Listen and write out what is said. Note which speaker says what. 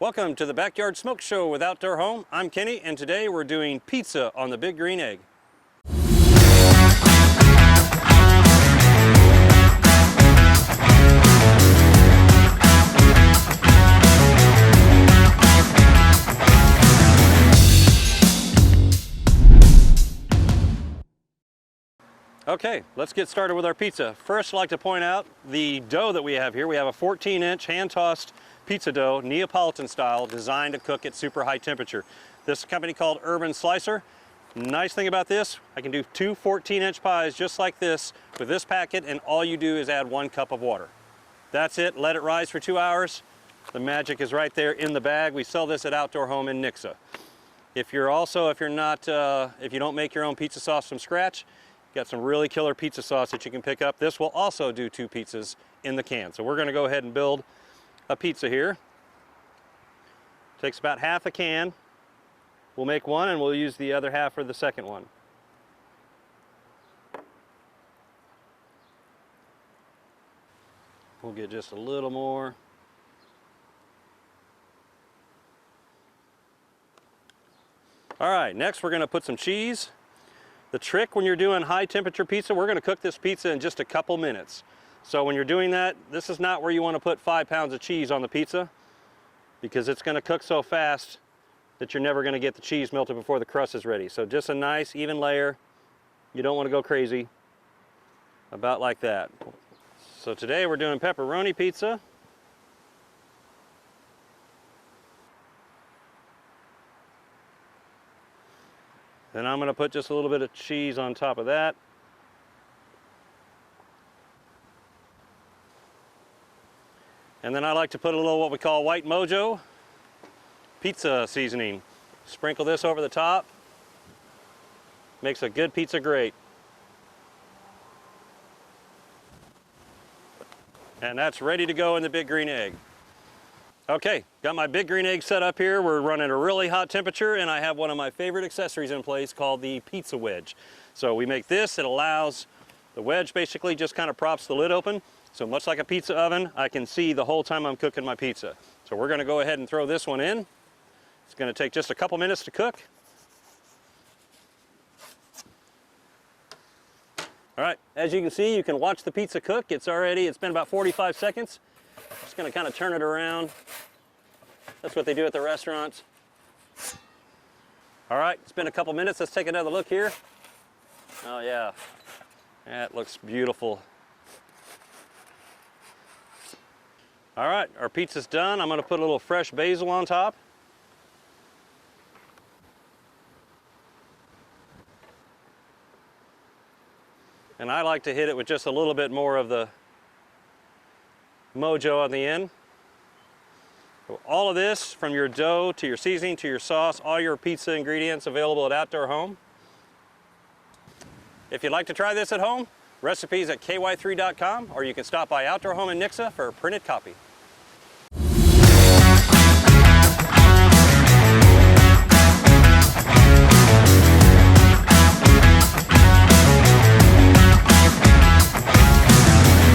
Speaker 1: Welcome to the Backyard Smoke Show with Outdoor Home. I'm Kenny, and today we're doing pizza on the Big Green Egg. Okay, let's get started with our pizza. First, I'd like to point out the dough that we have here. We have a 14-inch hand-tossed pizza dough, Neapolitan style, designed to cook at super high temperature. This is a company called Urban Slicer. Nice thing about this, I can do two 14-inch pies just like this with this packet, and all you do is add 1 cup of water. That's it. Let it rise for 2 hours. The magic is right there in the bag. We sell this at Outdoor Home in Nixa. If you don't make your own pizza sauce from scratch, got some really killer pizza sauce that you can pick up. This will also do 2 pizzas in the can. So we're going to go ahead and build a pizza here. Takes about half a can. We'll make one and we'll use the other half for the second one. We'll get just a little more. All right, next we're going to put some cheese. The trick when you're doing high temperature pizza, we're going to cook this pizza in just a couple minutes. So when you're doing that, this is not where you want to put 5 pounds of cheese on the pizza, because it's going to cook so fast that you're never going to get the cheese melted before the crust is ready. So just a nice even layer. You don't want to go crazy. About like that. So today we're doing pepperoni pizza. Then I'm going to put just a little bit of cheese on top of that. And then I like to put a little what we call white mojo pizza seasoning. Sprinkle this over the top. Makes a good pizza great. And that's ready to go in the Big Green Egg. Okay, got my Big Green Egg set up here. We're running a really hot temperature, and I have one of my favorite accessories in place called the pizza wedge. So we make this, it allows the wedge basically just kind of props the lid open. So much like a pizza oven, I can see the whole time I'm cooking my pizza. So we're gonna go ahead and throw this one in. It's gonna take just a couple minutes to cook. All right, as you can see, you can watch the pizza cook. It's been about 45 seconds. Just gonna kind of turn it around. That's what they do at the restaurants. All right, it's been a couple minutes. Let's take another look here. Oh yeah, that looks beautiful. All right, our pizza's done. I'm gonna put a little fresh basil on top. And I like to hit it with just a little bit more of the mojo on the end. So all of this, from your dough to your seasoning to your sauce, all your pizza ingredients available at Outdoor Home. If you'd like to try this at home, recipes at ky3.com, or you can stop by Outdoor Home in Nixa for a printed copy.